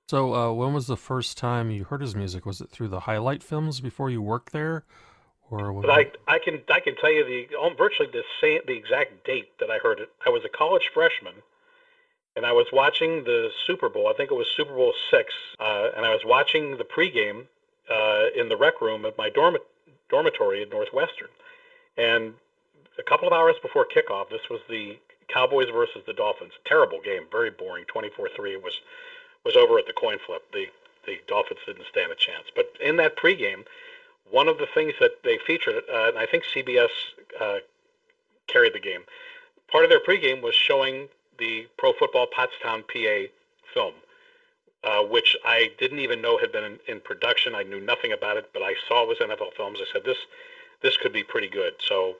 So, when was the first time you heard his music? Was it through the highlight films before you worked there, or But when? I can tell you virtually the exact date that I heard it. I was a college freshman, and I was watching the Super Bowl. I think it was Super Bowl six, and I was watching the pregame in the rec room at my dormitory at Northwestern. And a couple of hours before kickoff, this was the Cowboys versus the Dolphins. Terrible game, very boring, 24-3. It was over at the coin flip. The Dolphins didn't stand a chance. But in that pregame, one of the things that they featured, and I think CBS uh, carried the game. Part of their pregame was showing the Pro Football Pottstown P.A. film, which I didn't even know had been in production. I knew nothing about it, but I saw it was NFL Films. I said this could be pretty good. So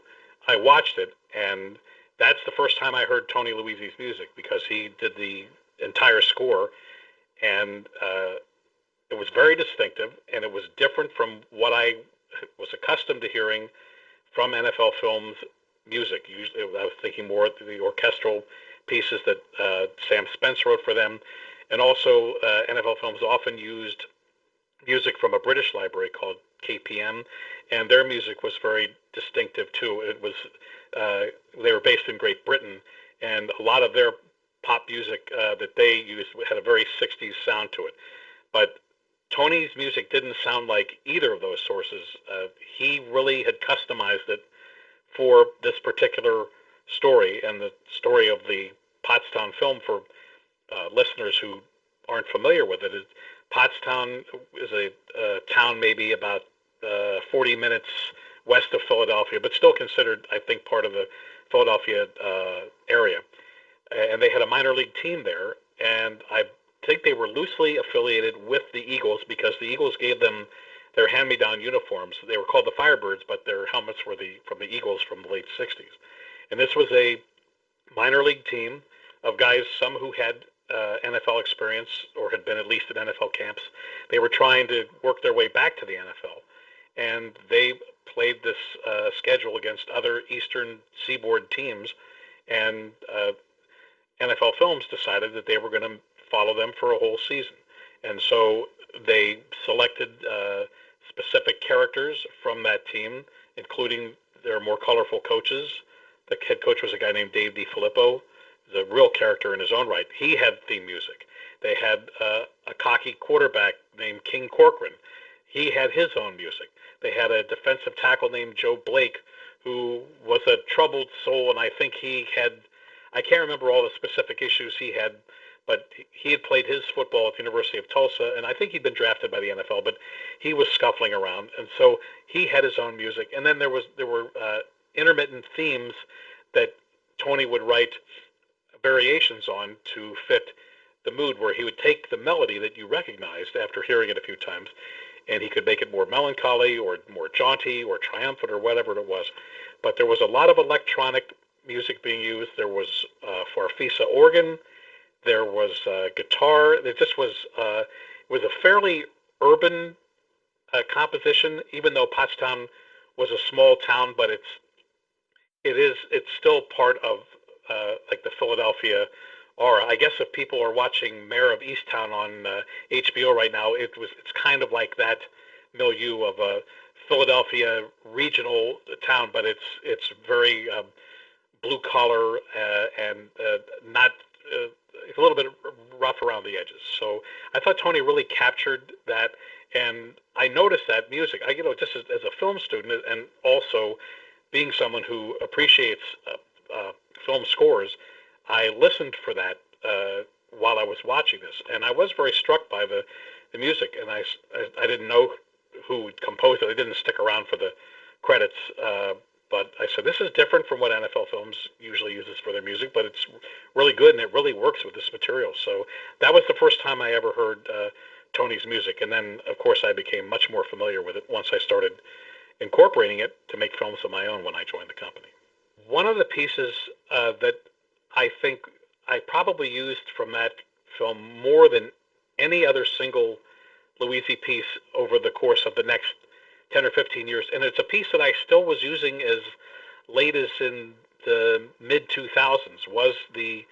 I watched it, and that's the first time I heard Tony Luisi's music because he did the entire score, and it was very distinctive, and it was different from what I was accustomed to hearing from NFL Films music. Usually, I was thinking more of the orchestral pieces that Sam Spence wrote for them, and also NFL Films often used music from a British library called KPM, and their music was very distinctive too. It was uh, they were based in Great Britain, and a lot of their pop music that they used had a very 60s sound to it. But Tony's music didn't sound like either of those sources. He really had customized it for this particular story, and the story of the Pottstown film for listeners who aren't familiar with it is Pottstown is a town maybe about 40 minutes west of Philadelphia, but still considered, I think, part of the Philadelphia area. And they had a minor league team there, and I think they were loosely affiliated with the Eagles because the Eagles gave them their hand-me-down uniforms. They were called the Firebirds, but their helmets were from the Eagles from the late '60s. And this was a minor league team of guys, some who had NFL experience or had been at least at NFL camps. They were trying to work their way back to the NFL, and they played this schedule against other Eastern Seaboard teams, and NFL Films decided that they were going to follow them for a whole season. And so they selected specific characters from that team, including their more colorful coaches. The head coach was a guy named Dave DiFilippo, the real character in his own right. He had theme music. They had a cocky quarterback named King Corcoran. He had his own music. They had a defensive tackle named Joe Blake, who was a troubled soul, and I think I can't remember all the specific issues he had, but he had played his football at the University of Tulsa, and I think he'd been drafted by the NFL, but he was scuffling around, and so he had his own music. And then there were intermittent themes that Tony would write variations on to fit the mood, where he would take the melody that you recognized after hearing it a few times, and he could make it more melancholy or more jaunty or triumphant or whatever it was. But there was a lot of electronic music being used. There was Farfisa organ. There was guitar. It just was a fairly urban composition, even though Pottstown was a small town, but it's still part of like the Philadelphia aura. I guess if people are watching Mayor of Easttown on HBO right now, it's kind of like that milieu of a Philadelphia regional town, but it's very blue collar and not a little bit rough around the edges. So I thought Tony really captured that, and I noticed that music. Just as a film student, and also being someone who appreciates film scores, I listened for that while I was watching this, and I was very struck by the music. And I didn't know who composed it. I didn't stick around for the credits, but I said this is different from what NFL Films usually uses for their music, but it's really good and it really works with this material. So that was the first time I ever heard Tony's music, and then of course I became much more familiar with it once I started incorporating it to make films of my own when I joined the company. One of the pieces that I think I probably used from that film more than any other single Luisi piece over the course of the next 10 or 15 years, and it's a piece that I still was using as late as in the mid 2000s, was the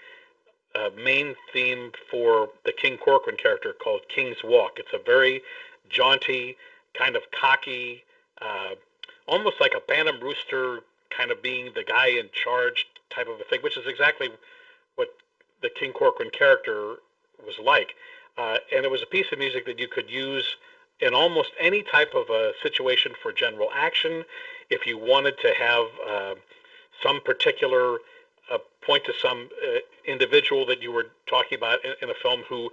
main theme for the King Corcoran character called King's Walk. It's a very jaunty, kind of cocky, uh, almost like a Bantam Rooster kind of being the guy in charge type of a thing, which is exactly what the King Corcoran character was like. And it was a piece of music that you could use in almost any type of a situation for general action. If you wanted to have some particular point to some individual that you were talking about in a film who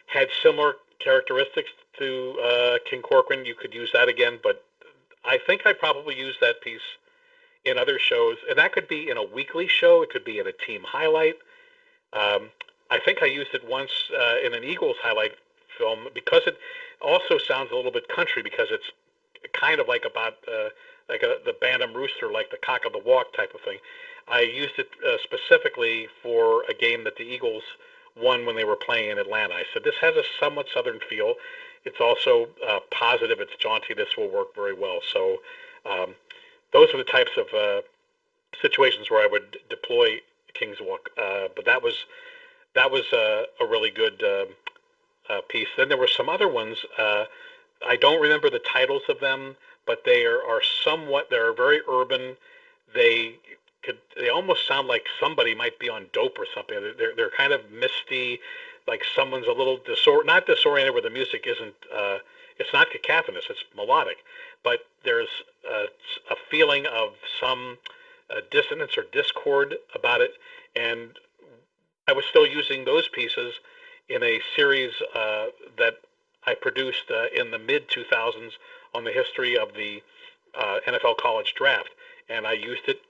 had similar characteristics to King Corcoran, you could use that again. But I think I probably used that piece in other shows, and that could be in a weekly show. It could be in a team highlight. I think I used it once in an Eagles highlight film because it also sounds a little bit country because it's kind of like about the Bantam Rooster, like the cock of the walk type of thing. I used it specifically for a game that the Eagles won when they were playing in Atlanta. I said, this has a somewhat southern feel. It's also positive. It's jaunty. This will work very well. So those are the types of situations where I would deploy King's Walk. But that was a really good piece. Then there were some other ones. I don't remember the titles of them, but they're very urban. They almost sound like somebody might be on dope or something. They're kind of misty, like someone's a little not disoriented where the music isn't. It's not cacophonous. It's melodic, but there's a feeling of some dissonance or discord about it. And I was still using those pieces in a series that I produced in the mid-2000s on the history of the NFL college draft. And I used it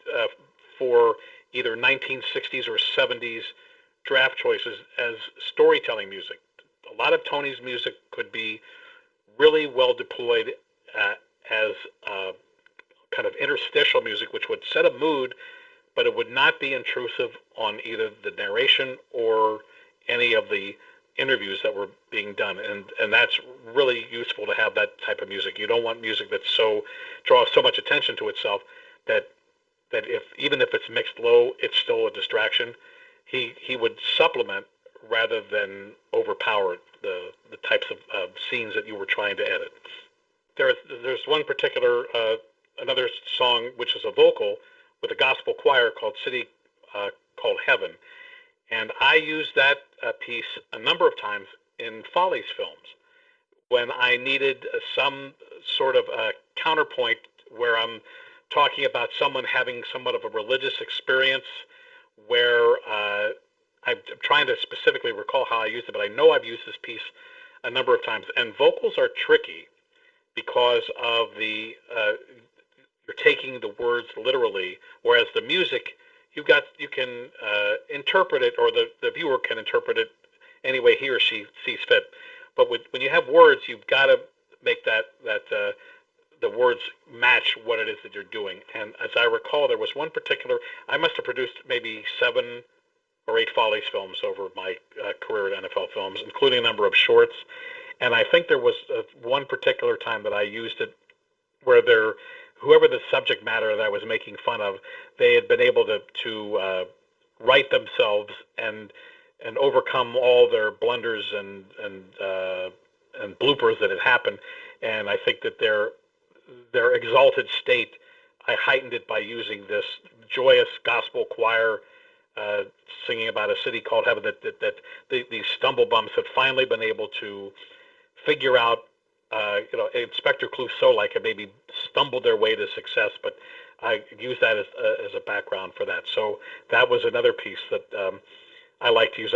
for either 1960s or 70s draft choices as storytelling music. A lot of Tony's music could be really well deployed as kind of interstitial music, which would set a mood, but it would not be intrusive on either the narration or any of the interviews that were being done. And that's really useful to have that type of music. You don't want music that draws so much attention to itself that even if it's mixed low, it's still a distraction. He would supplement rather than overpower the types of scenes that you were trying to edit. There's one particular another song which is a vocal with a gospel choir called called Heaven, and I used that piece a number of times in Follies films when I needed some sort of a counterpoint where I'm talking about someone having somewhat of a religious experience where I'm trying to specifically recall how I used it, but I know I've used this piece a number of times. And vocals are tricky because of you're taking the words literally, whereas the music, you can interpret it, or the viewer can interpret it any way he or she sees fit. But when you have words, you've got to make that the words match what it is that you're doing. And as I recall, there was one particular, I must have produced maybe 7 or 8 Follies films over my career at NFL Films, including a number of shorts. And I think there was one particular time that I used it where whoever the subject matter that I was making fun of, they had been able to write themselves and overcome all their blunders and bloopers that had happened. And I think that their exalted state, I heightened it by using this joyous gospel choir singing about a city called Heaven, that these stumble bumps have finally been able to figure out, Inspector Clouseau like had maybe stumbled their way to success, but I used that as a background for that. So that was another piece that I like to use.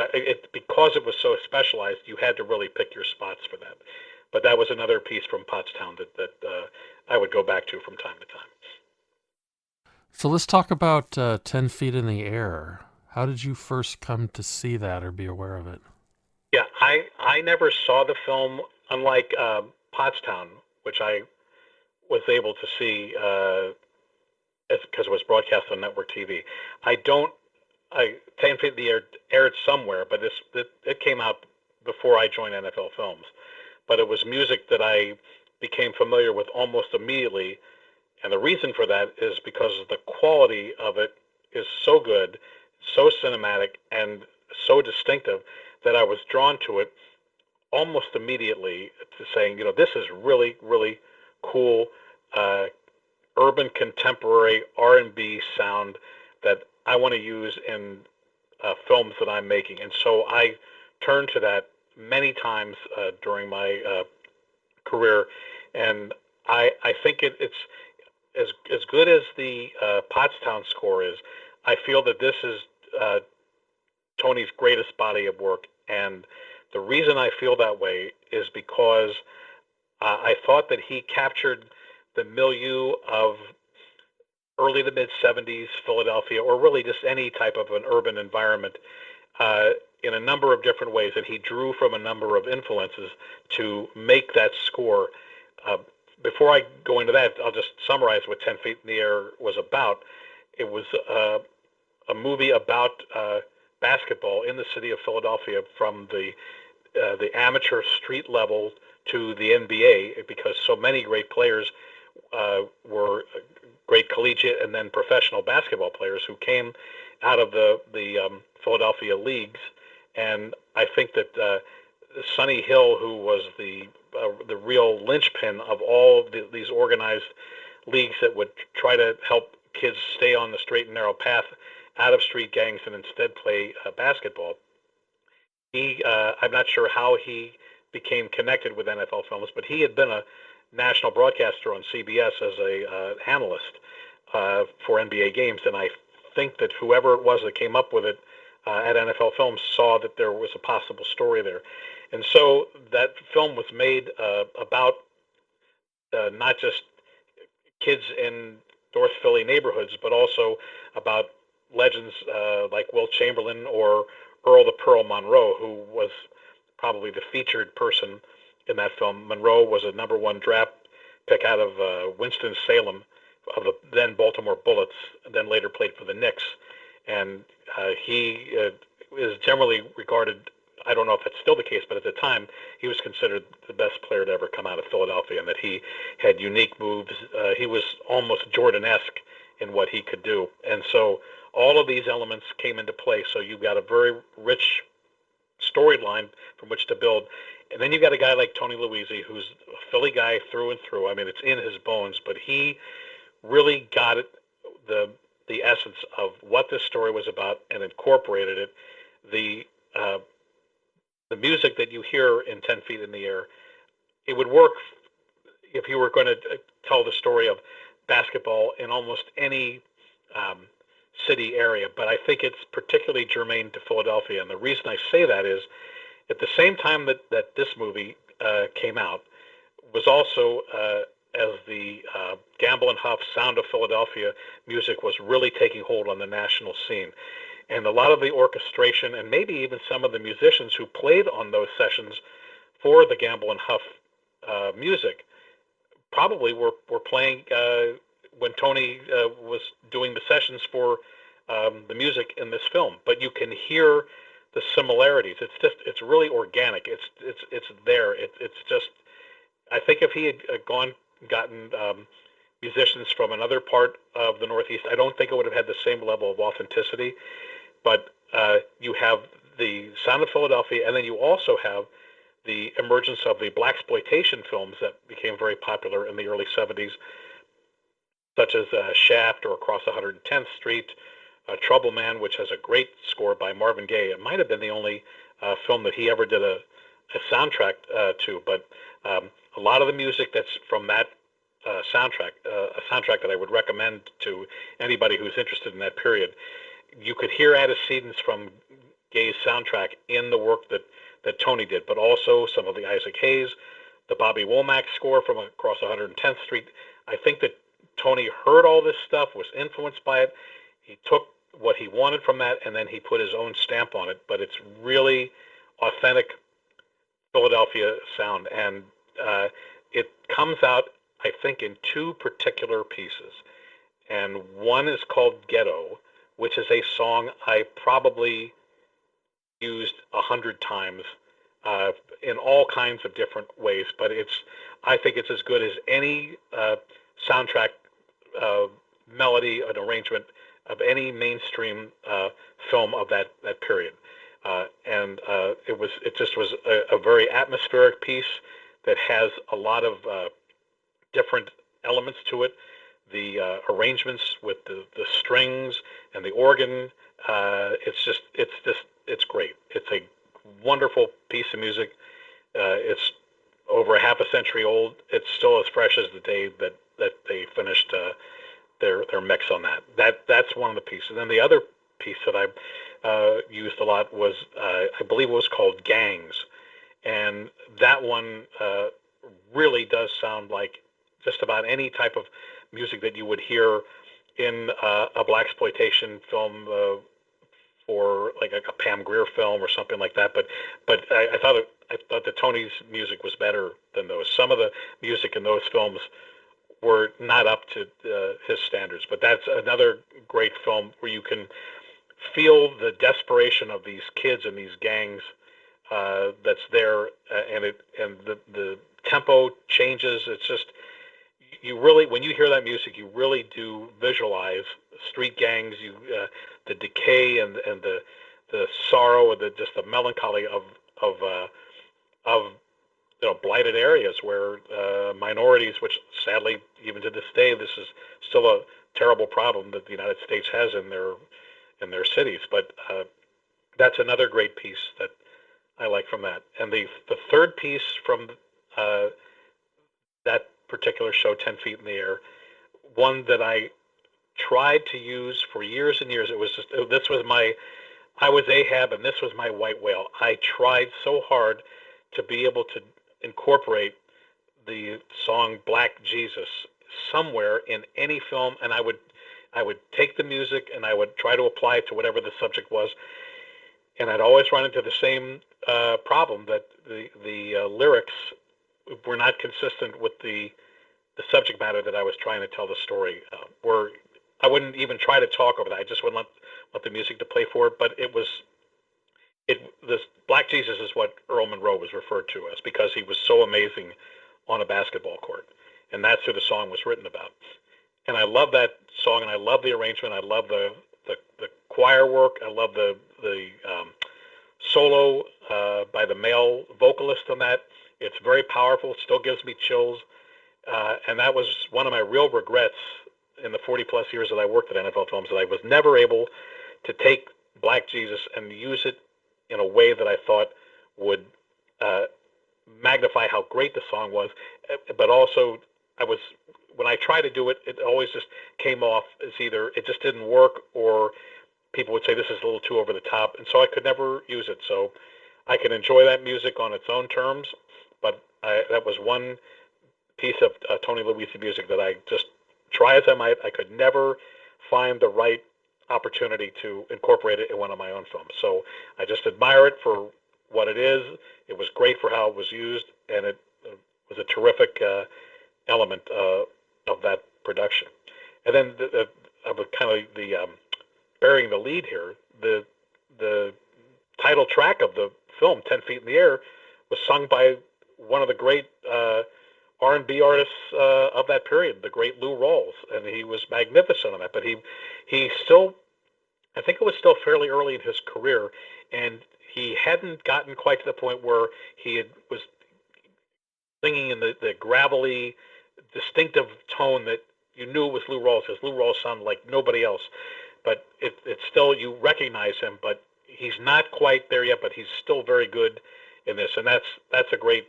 Because it was so specialized, you had to really pick your spots for that. But that was another piece from Pottstown that I would go back to from time to time. So let's talk about 10 Feet in the Air. How did you first come to see that or be aware of it? Yeah, I never saw the film, unlike Pottstown, which I was able to see because it was broadcast on network TV. 10 Feet in the Air aired somewhere, but it came out before I joined NFL Films. But it was music that I became familiar with almost immediately. And the reason for that is because the quality of it is so good, so cinematic, and so distinctive that I was drawn to it almost immediately, to saying, this is really, really cool, urban contemporary R&B sound that I want to use in films that I'm making. And so I turned to that many times during my career, and I think it's as good as the Pottstown score is. I feel that this is Tony's greatest body of work, and the reason I feel that way is because I thought that he captured the milieu of early to mid 70s Philadelphia, or really just any type of an urban environment, in a number of different ways, and he drew from a number of influences to make that score. Before I go into that, I'll just summarize what 10 Feet in the Air was about. It was a movie about basketball in the city of Philadelphia, from the amateur street level to the NBA, because so many great players were great collegiate and then professional basketball players who came out of the Philadelphia leagues. And I think that Sonny Hill, who was the real linchpin of all these organized leagues that would try to help kids stay on the straight and narrow path out of street gangs and instead play basketball. I'm not sure how he became connected with NFL Films, but he had been a national broadcaster on CBS as a analyst for NBA games, and I think that whoever it was that came up with it at NFL Films saw that there was a possible story there. And so that film was made about not just kids in North Philly neighborhoods, but also about legends like Wilt Chamberlain or Earl the Pearl Monroe, who was probably the featured person in that film. Monroe was a #1 draft pick out of Winston-Salem of the then Baltimore Bullets, and then later played for the Knicks. And he is generally regarded, I don't know if that's still the case, but at the time he was considered the best player to ever come out of Philadelphia, and that he had unique moves. He was almost Jordan-esque in what he could do. And so all of these elements came into play. So you've got a very rich storyline from which to build. And then you've got a guy like Tony Luisi, who's a Philly guy through and through. I mean, it's in his bones, but he really got it, the essence of what this story was about, and incorporated it. The music that you hear in 10 Feet in the Air, it would work if you were going to tell the story of basketball in almost any city area, but I think it's particularly germane to Philadelphia. And the reason I say that is, at the same time that this movie came out, was also as the Gamble and Huff Sound of Philadelphia music was really taking hold on the national scene. And a lot of the orchestration, and maybe even some of the musicians who played on those sessions for the Gamble and Huff music, probably were playing when Tony was doing the sessions for the music in this film. But you can hear the similarities. It's really organic. It's there. It's just, I think if he had gotten musicians from another part of the Northeast, I don't think it would have had the same level of authenticity. But you have the sound of Philadelphia, and then you also have the emergence of the blaxploitation films that became very popular in the early 70s, such as Shaft or Across 110th Street, Trouble Man, which has a great score by Marvin Gaye. It might have been the only film that he ever did a soundtrack to, but a lot of the music that's from that soundtrack, a soundtrack that I would recommend to anybody who's interested in that period. You could hear antecedents from Gaye's soundtrack in the work that Tony did, but also some of the Isaac Hayes, the Bobby Womack score from Across 110th Street. I think that Tony heard all this stuff, was influenced by it. He took what he wanted from that, and then he put his own stamp on it. But it's really authentic Philadelphia sound, and it comes out, I think, in two particular pieces. And one is called Ghetto, which is a song I probably used 100 times in all kinds of different ways, but I think it's as good as any soundtrack melody and arrangement of any mainstream film of that period. It just was a very atmospheric piece that has a lot of different elements to it. The arrangements with the strings and the organ, it's great. It's a wonderful piece of music. It's over a half a century old. It's still as fresh as the day that they finished their mix on that. That's one of the pieces. And then the other piece that I used a lot was I believe it was called Gangs, and that one really does sound like just about any type of music that you would hear in a blaxploitation film for like a Pam Grier film or something like that. But I thought that Tony's music was better than those. Some of the music in those films were not up to his standards. But that's another great film where you can feel the desperation of these kids and these gangs that's there, and the tempo changes. It's just you really, when you hear that music, you really do visualize street gangs, the decay and the sorrow and just the melancholy of blighted areas where minorities, which sadly even to this day this is still a terrible problem that the United States has in their cities. But that's another great piece that I like from that. And the third piece from that particular show, 10 Feet in the Air, one that I tried to use for years and years. I was Ahab and this was my white whale. I tried so hard to be able to incorporate the song Black Jesus somewhere in any film, and I would take the music and I would try to apply it to whatever the subject was, and I'd always run into the same problem, that the lyrics were not consistent with the subject matter that I was trying to tell the story. Where I wouldn't even try to talk over that. I just wouldn't let the music to play for it. But this Black Jesus is what Earl Monroe was referred to as, because he was so amazing on a basketball court, and that's who the song was written about. And I love that song, and I love the arrangement. I love the choir work. I love the solo by the male vocalist on that. It's very powerful. It still gives me chills. And that was one of my real regrets in the 40 plus years that I worked at NFL Films, that I was never able to take Black Jesus and use it in a way that I thought would magnify how great the song was. But also, when I tried to do it, it always just came off as either it just didn't work, or people would say this is a little too over the top, and so I could never use it. So I can enjoy that music on its own terms, but that was one piece of Tony Luisi music that I just, try as I might, I could never find the right opportunity to incorporate it in one of my own films. So I just admire it for what it is. It was great for how it was used, and it was a terrific element of that production. And then burying the lead here, the title track of the film, 10 Feet in the Air, was sung by one of the great R&B artists of that period, the great Lou Rawls, and he was magnificent on that. But he still, I think it was still fairly early in his career, and he hadn't gotten quite to the point where was singing in the gravelly, distinctive tone that you knew it was Lou Rawls, because Lou Rawls sounded like nobody else. But it's still, you recognize him, but he's not quite there yet, but he's still very good in this, and that's a great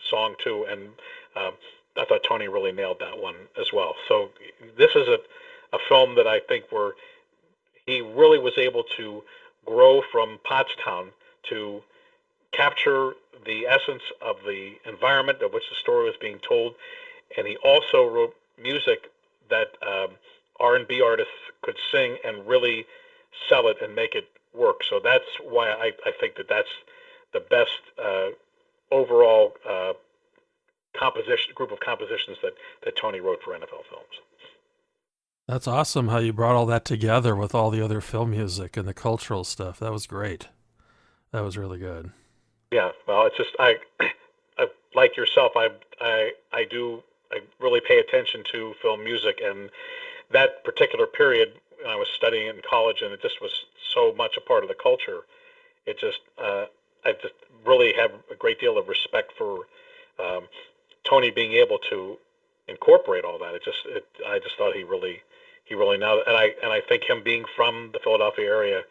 song too. And I thought Tony really nailed that one as well. So this is a film that I think where he really was able to grow from Pottstown to capture the essence of the environment of which the story was being told, and he also wrote music that R&B artists could sing and really sell it and make it work. So that's why I think that's the best overall group of compositions that Tony wrote for NFL Films. That's awesome how you brought all that together with all the other film music and the cultural stuff. That was great. That was really good. Yeah, well, it's just I like yourself. I really pay attention to film music, and that particular period when I was studying in college, and it just was so much a part of the culture. it just I just really have a great deal of respect for um, Tony being able to incorporate all that. I just thought he really nailed it, and I think him being from the Philadelphia area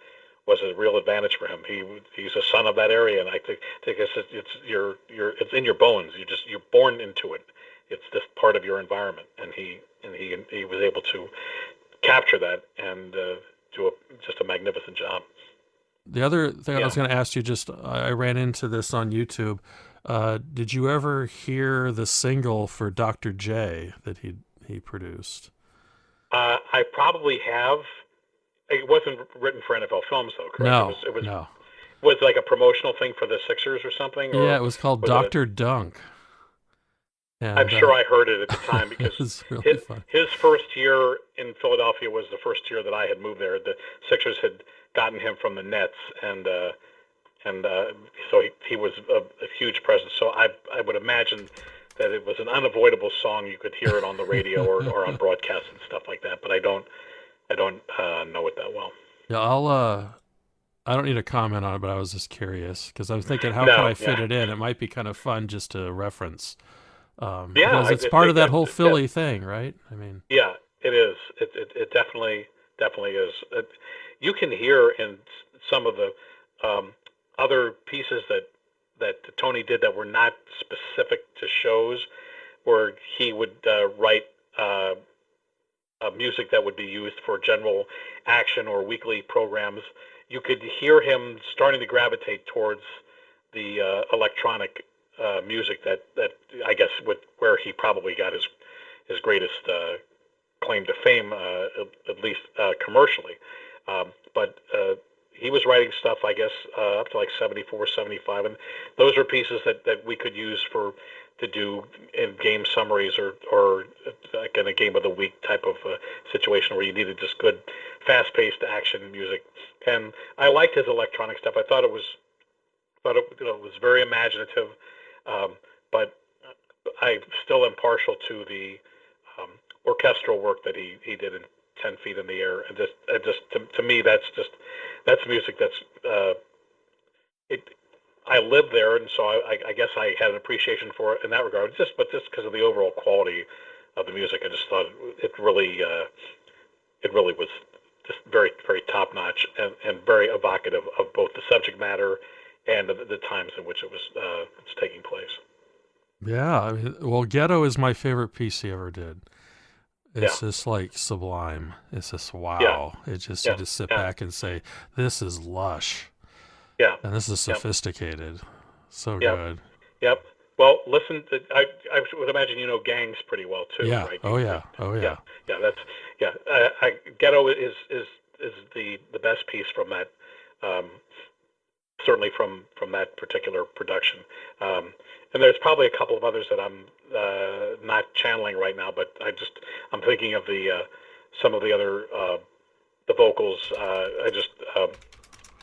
was a real advantage for him. He's a son of that area, and I think it's in your bones. You're born into it. It's just part of your environment, and he was able to capture that and do just a magnificent job. The other thing I Yeah. was going to ask you, just I ran into this on YouTube. Did you ever hear the single for Dr. J that he produced? I probably have. It wasn't written for NFL Films, though, correct? No, It no. was like a promotional thing for the Sixers or something, Yeah, or it was called was it a? Dr. Dunk, I'm and sure I heard it at the time it because was really his, fun. his first year in Philadelphia was the first year that I had moved there. The Sixers had gotten him from the Nets, and so he was a huge presence. So I would imagine that it was an unavoidable song. You could hear it on the radio or on broadcast and stuff like that. But I don't know it that well. Yeah, I don't need to comment on it, but I was just curious because I was thinking, how could No, I yeah, fit it in? It might be kind of fun just to reference, yeah. because it's part of that whole Philly thing, right? I mean, Yeah, it is. It definitely is. You can hear in some of the um, other pieces that Tony did that were not specific to shows, where he would write uh, music that would be used for general action or weekly programs. You could hear him starting to gravitate towards the electronic music that I guess where he probably got his greatest claim to fame, at least commercially. But he was writing stuff, I guess, up to like 74, 75, and those are pieces that we could use to do in game summaries or like in a game of the week type of situation where you needed just good, fast-paced action music. And I liked his electronic stuff. I thought it was very imaginative, but I still am partial to the um, orchestral work that he did in 10 Feet in the Air, and just to me that's music that's it. I lived there, and so I guess I had an appreciation for it in that regard. But just because of the overall quality of the music, I just thought it really was just very very top notch and very evocative of both the subject matter and the times in which it's taking place. yeah. I mean, well, Ghetto is my favorite piece he ever did. Yeah, It's just like sublime. It's just yeah, wow. It just you yeah, just sit yeah, back and say, "This is lush yeah, and this is yeah, sophisticated." So yeah. good. Yep. Well, listen, I would imagine you know gangs pretty well too, Yeah. right? Oh yeah. Oh Yeah, yeah. yeah. Yeah. Ghetto is the best piece from that, um, certainly from that particular production. Um, and there's probably a couple of others that I'm not channeling right now, but I'm thinking of the some of the other the vocals.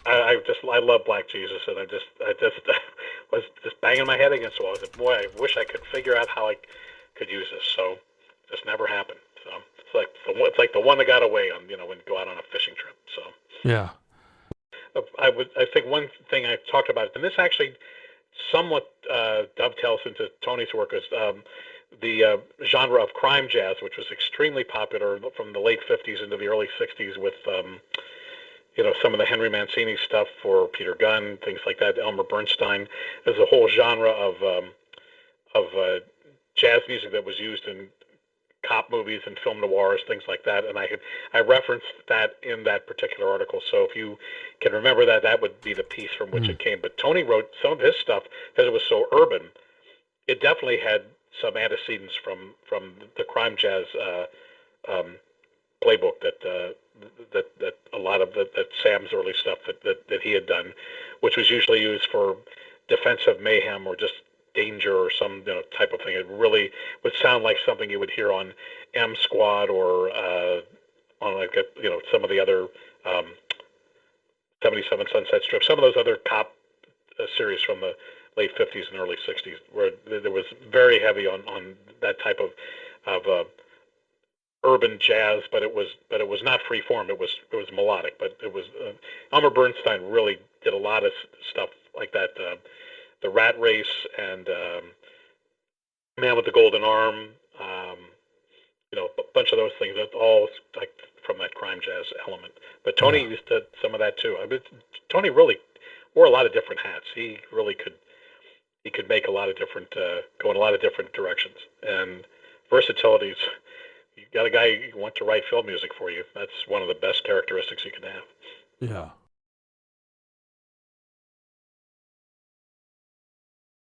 I love Black Jesus, and I just was just banging my head against the wall. I said, boy, I wish I could figure out how I could use this. So just never happened. So it's like the one that got away on when you go out on a fishing trip. So Yeah. I think one thing I talked about, and this actually somewhat dovetails into Tony's work, is the genre of crime jazz, which was extremely popular from the late '50s into the early '60s with some of the Henry Mancini stuff for Peter Gunn, things like that, Elmer Bernstein. There's a whole genre of jazz music that was used in cop movies and film noirs, things like that. And I referenced that in that particular article. So if you can remember that, that would be the piece from which Mm. it came. But Tony wrote some of his stuff because it was so urban. It definitely had some antecedents from the crime jazz um, playbook that a lot of that Sam's early stuff that he had done, which was usually used for defensive mayhem or just danger or some type of thing. It really would sound like something you would hear on M Squad or on like some of the other um, 77 Sunset Strip, some of those other cop series from the late '50s and early '60s, where there was very heavy on that type of urban jazz, but it was not free form. It was melodic, but it was Elmer Bernstein really did a lot of stuff like that. The Rat Race and Man with the Golden Arm. A bunch of those things. That's all like from that crime jazz element. But Tony used to some of that too. I mean, Tony really wore a lot of different hats. He really could. He could make a lot of different, go in a lot of different directions. And versatility's. You got a guy who wants to write film music for you. That's one of the best characteristics you can have. Yeah.